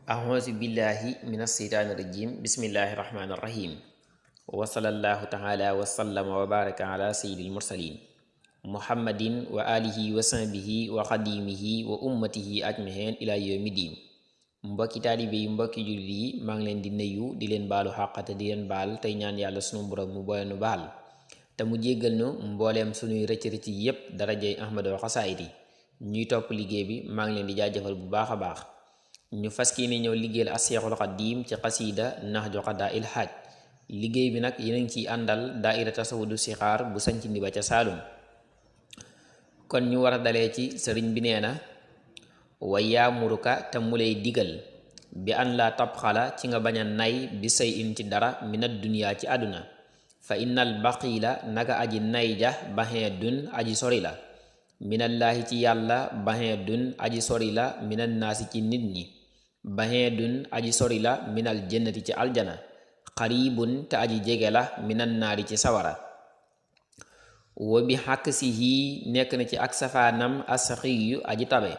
أعوذ بالله من الشيطان الرجيم بسم الله الرحمن الرحيم وصلى الله تعالى وسلم وبارك على سيد المرسلين محمد وآله وصحبه وخديمه وأمته أجمعين إلى يوم الدين mbokki taalibe yi mbokki jullit yi maa ngi leen di nuyu di leen baalu xàq te di leen baal tey ñaan yàlla sunu borom mu boole nu baal te mu jéggal nu mbooleem sunuy rëcc-rëcc yépp darajay Ahmadul Xasaayid ñuy topp liggéey bi maa ngi leen di jaajëfal bu baax a baax ñu fas yéene ñëw liggéeyal As-Seexul Xadiim ci xasiida Nahju Qadaa'il Haaj liggéey bi nag yéen a ngi ciy àndal daayira Tasawudu Sixaar bu Sanc Ndiba ca Saalum kon ñu war a dalee ci sëriñ bi nee na wa yaamuruka te mu lay digal bi an laa tabxala ci nga bañ a nay bi say in ci dara minad duniyaa ci àdduna fa innal baqiila naka aji nay ja baxee dun aji sori la minallaahi ci yàlla baxee dun aji sori la minan naasi ci nit ñi baxee dun aji sori la minal jannati ci aljana xaribun te aji jege la minan naari ci sawara wa bi xàkk si yii nekk na ci ak safaanam asaxiyu aji tabe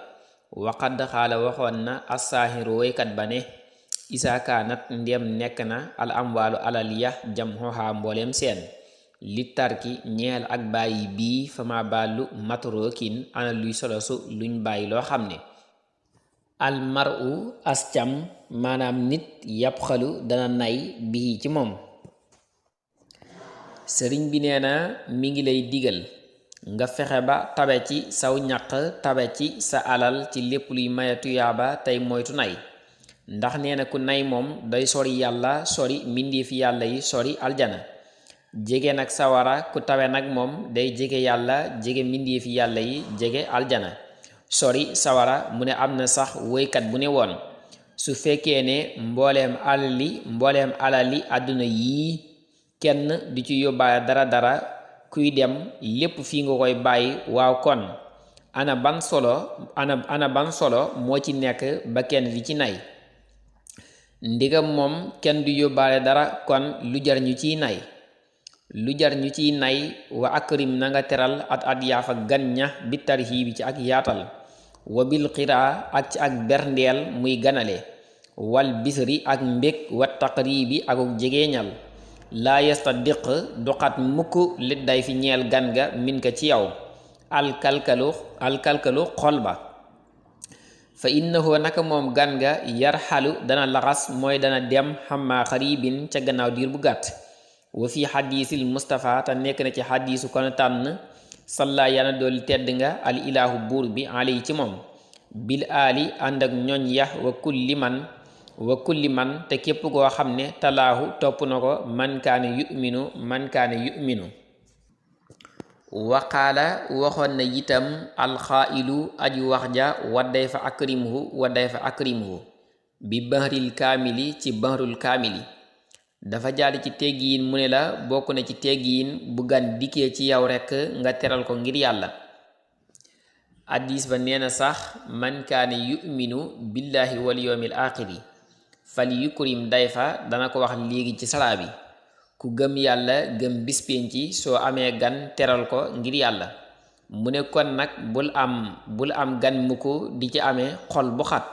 waqad xaala waxoon na assaahiru woykat ba ne isaakaanat ndem nekk na al amwaalu alal ya jam xoxaa mbooleem seen li tarki ñeel ak bàyyi bii fama bàllu matrookin ana luy solosu luñ bàyyi loo xam ne almaru ascam maanaam nit yàpp xalu dana nay bii ci moom sëriñ bi nee na mi ngi lay digal nga fexe ba tabe ci saw ñaq tabe ci sa alal ci lépp luy maye tuyaaba tey moytu nay ndax nee na ku nay moom day sori yàlla sori mbindeefi yàlla yi sori aljana jege nag sawara ku tawe nag moom day jege yàlla jege mbindeefi yàlla yi jege aljana sori sawara mu ne am na sax woykat bu ne woon su fekkee ne mbooleem alali àdduna yii kenn du ci yóbbaale dara kuy dem lépp fii nga koy bàyyi waaw kon ana ban solo moo ci nekk ba kenn di ci nay ndigam moom kenn du yóbbaale dara kon lu jar ñu ciy nay wa akrim na nga teral at yaafa gan ña bi tarhiibi ci ak yaatal wa bil xiraa ak ci ak berndeel muy ganale wal bisri ak mbég wa taqribi akuk jegeeñal laa yastadiq duxat mukk li day fi ñeel gan ga min ka ci yow alkalkalu xol ba fa innahu naka moom gan ga yarxalu dana laxas mooy dana dem xammaa xaribin ca gannaaw diir bu gàtt wa fi xadiisil Mustafa te nekk na ci xadiisu kon tànn salla yana dool tedd nga al ilaahu buur bi alay ci moom bil aali ànd ak ñoñ ya wa kulli man te képp koo xam ne talaahu topp na ko man kaane yu'minu waqaala waxoon na itam alxaa'ilu aji wax ja wadday fa akrimuhu bi bahril kaamili ci bahrul kaamili dafa jàll ci teggiin mu ne la bokk na ci teggiin bu gan dikkee ci yow rekk nga teral ko ngir yàlla addis ba nee na sax man kaane yu'minu billahi wal yawmil aaxiri fal yukrim dayfa dana ko wax léegi ci salaa bi ku gëm yàlla gëm bis pénci soo amee gan teral ko ngir yàlla mu ne kon nag bul am gan mu ko di ci amee xol bu xat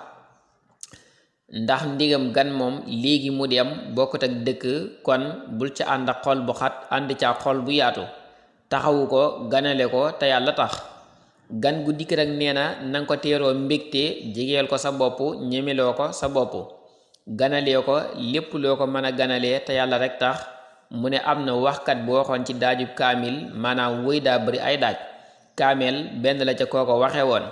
ndax ndigam gan moom léegi mu dem bokkut ak dëkk kon bul ca ànd ak xol bu xat ànd ca xol bu yaatu taxawu ko ganale ko te yàlla tax gan gu dikk rek nee na nanga ko teeroo mbégte jegeel ko sa bopp ñemeloo ko sa bopp ganalee ko lépp loo ko mën a ganalee te yàlla rek tax mu ne am na waxkat bu waxoon ci daajub kaamil maanaam wëy daa bari ay daaj kaamil benn la ca kooko waxe woon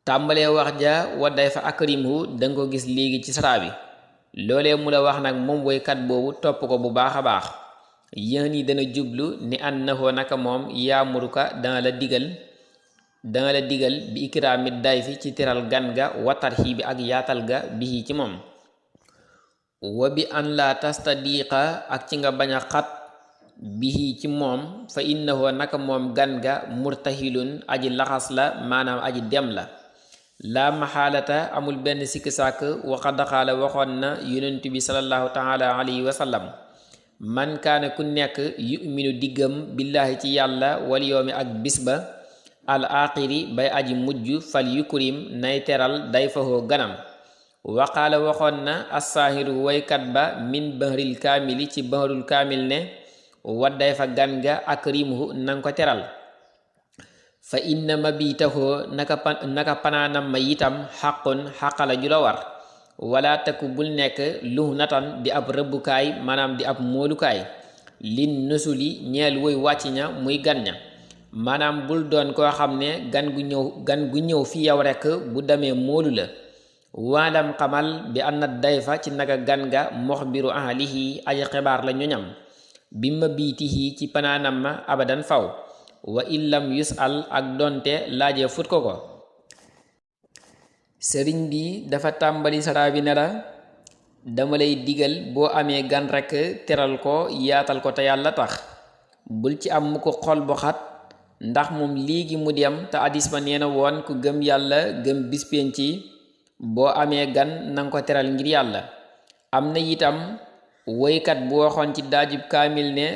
tàmbalee wax ja wadday fa akrimhu danga ko gis léegi ci saraa bi loolee mu la wax nag moom woykat boobu topp ko bu baax a baax yéen yi dana jublu ni annahu naka moom yaamuruka dana la digal bi ikraamit dayfi ci teral gan ga wa tarhiibi ak yaatal ga bihi ci moom wa bi an la tastadiqa ak ci nga bañ a xat bihi ci moom fa innahu naka moom gan ga murtahilun aji laxas la maanaam aji dem la laa maxaalata amul benn sikki sàkk waxad xaala waxoon na yonent bi sallallahu taala alayhi wa sallam man kaane ku nekk yuminu diggam billaahi ci yàlla wal yawmi ak bis ba al aaxiri bay aji mujj fal yukrim nay teral day fahoo ganam waqaala waxoon na assaahiru waykat ba min bahril kaamili ci bahrul kaamil ne wadday fa gan ga akrimhu nanga ko teral fa inna mabitahu naka panaanam ma itam xaqun xaqala ju la war wala takku bul nekk luhnatan di ab rëbbukaay maanaam di ab moolukaay lin nusuli ñeel woy wàcc ña muy gan ña maanaam bul doon koo xam ne gan gu ñëw fi yow rekk bu demee moolu la waalam xamal bi anna dayfa ci naka gan ga moxbiru ahlihi aji xibaar la ñoñam bi ma biitihi ci panaanam ma abadan faw wa illam yusal ak donte laajee fut ko sëriñ bi dafa tàmbali saraa bi ne la dama lay digal boo amee gan rekk teral ko yaatal ko te yàlla tax bul ci am mu ko xol bu xat ndax moom léegi mu dem te hadis ba nee na woon ku gëm yàlla gëm bis pénc boo amee gan nanga ko teral ngir yàlla am na itam woykat bu waxoon ci daajub kaamil ne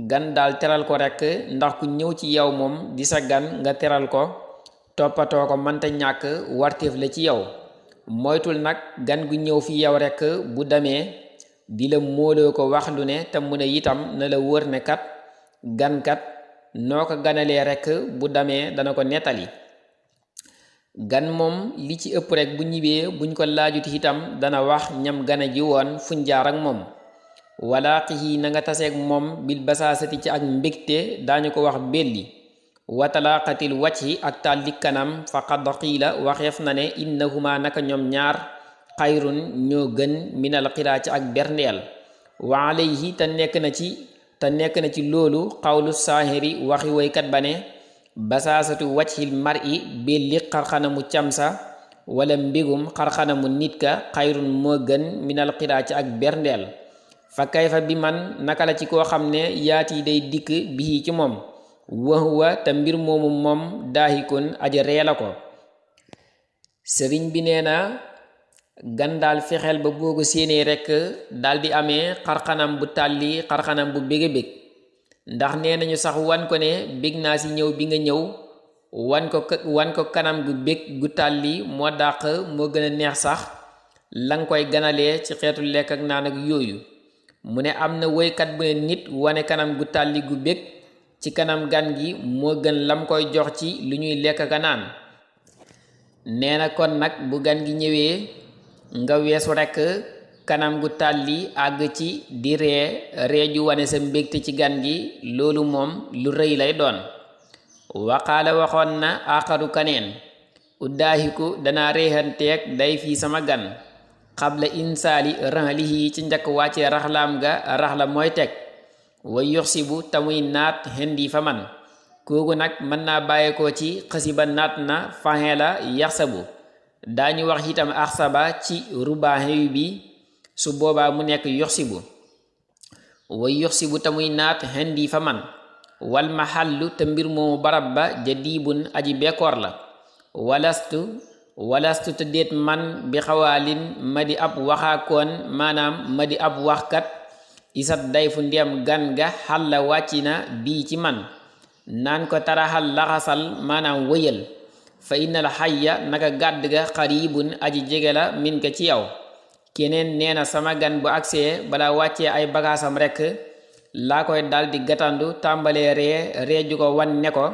gan daal teral ko rekk ndax ku ñëw ci yow moom di sa gan nga teral ko toppatoo ko mënta ñàkk warteef la ci yow moytul nag gan gu ñëw fi yow rekk bu demee di la móoloo ko wax lu ne te mu ne itam na la wër ne kat gankat noo ko ganalee rekk bu demee dana ko nettali gan moom li ci ëpp rekk bu ñibbee buñ ko laajut itam dana wax ñam gana ji woon fuñ jaar ak moom wala xixi na nga taseeg moom bil basaasati ci ak mbégte daañu ko wax belli watalaqatil wacci ak tàlli kanam fa qad qiila waxeef na ne innahuma naka ñoom ñaar xayrun ñoo gën minal xiraa ci ak berndeel wa alayhi te nekk na ci loolu xawlu saahiri waxi woykat ba ne basaasatu wacxil mar'i belli xarxanamu camsa wala mbégum xarxanamu nit ka xayrun moo gën minal xiraa ci ak berndeel fa kayfa bi man naka la ci koo xam ne yaati day dikk bii ci moom waxuwa te mbir moomu moom daahikun aja ree la ko sëriñ bi nee na gan daal fexeel ba boo ko séenee rekk daal di amee xarxanam bu tàlli xarxanam bu bége bég ndax nee nañu sax wan ko ne bég naa ci ñëw bi nga ñëw wan ko kanam gu bég gu tàlli moo dàq moo gën a neex sax la nga koy ganalee ci xeetu lekk ak naan ak yooyu mu ne am na woykat bu ne nit wane kanam gu tàlli gu bég ci kanam gan gi moo gën lam koy jox ci lu ñuy lekk ka naan nee na kon nag bu gan gi ñëwee nga weesu rekk kanam gu tàlli àgg ci di ree ju wane sa mbégte ci gan gi loolu moom lu rëy lay doon waqaala waxoon na aaxaru kaneen uddaahiku dana réexanteeg day fii sama gan xabla insaali raxlihi ci njëkk wàccee raxlaam ga raxla mooy teg wa yoxsibu tamuy naat xendi fa man kooku nag mën naa bàyyeekoo ci xasiba naat na faxe la yaxsabu daañu wax itam axsaba ci rubaaxe bi su boobaa mu nekk yoxsibu wa yoxsibu tamuy naat xendi fa man wal maxallu te mbir moomu barab ba jadiibun aji bekkoor la walastu te déet man bi xawaalin ma di ab waxaakoon maanaam ma di ab waxkat isat day fu ndem gan ga xalla wàcc na bii ci man naan ko taraxal laxasal maanaam wëyal fa innal xayya naka gàdd ga xaribun aji jege la min ka ci yow keneen nee na sama gan bu agsee bala wàccee ay bagaasam rekk laa koy daldi gatandu tàmbalee ree ju ko wan ne ko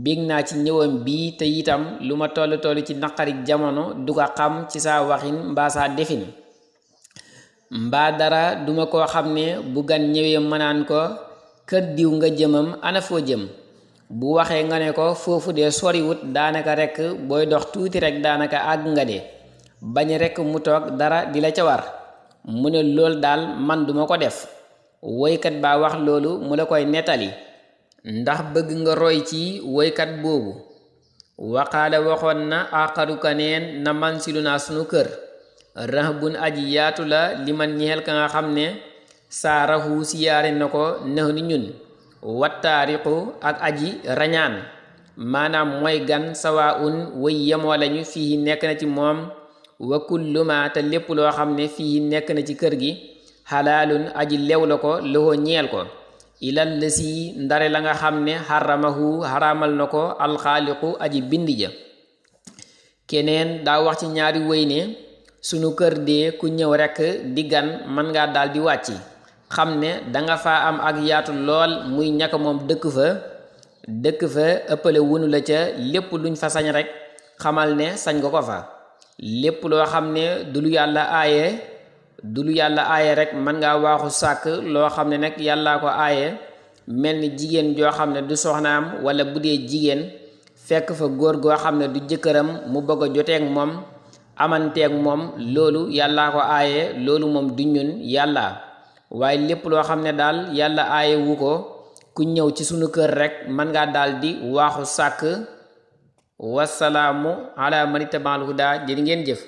bég naa ci ñëwam bii te itam lu ma toll ci naqarik jamono du ko xam ci saa waxin mbaa saa defin mbaa dara duma koo xam ne bu gan ñëwee mënaan ko kër diw nga jëmam ana foo jëm bu waxee nga ne ko foofu de soriwut daanaka rekk booy dox tuuti rekk daanaka àgg nga de bañ rekk mu toog dara di la ca war mu ne lool daal man duma ko def woykat baa wax loolu mu la koy nettali ndax bëgg nga roy ci woykat boobu waqaala waxoon na aqaru kaneen na man silu naa sunu kër rax bun aji yaatu la li man ñeel ka nga xam ne saaraxu siyaare na ko nex ni ñun wattaariqu ak aji rañaan maanaam mooy gan sawa un way yemoo lañu fii nekk na ci moom wa kulluma te lépp loo xam ne fii nekk na ci kër gi xalaalun aji lew la ko loxo ñeel ko ilal la si ndare la nga xam ne xaramahu xaraamal na ko alxaaliqu aji bind ja keneen daa wax ci ñaari wéy ne sunu kër dee ku ñëw rekk di gan mën ngaa daal di wàcc xam ne danga fa am ak yaatu lool muy ñaka moom dëkk fa ëppale wunu la ca lépp luñ fa sañ rek xamal ne sañ nga ko fa lépp loo xam ne du lu yàlla aaye rek mën ngaa waaxu sàkk loo xam ne nag yàllaa ko aaye mel ni jigéen joo xam ne du soxnaam wala bu dee jigéen fekk fa góor goo xam ne du jëkkëram mu bëgg a joteeg moom amanteeg moom loolu yàllaa ko aaye loolu moom du ñun yàlla waaye lépp loo xam ne daal yàlla aaye wu ko ku ñëw ci sunu kër rek mën ngaa daal di waaxu sàkk wasalaamu ala man ittabaal huda jërë ngeen jëf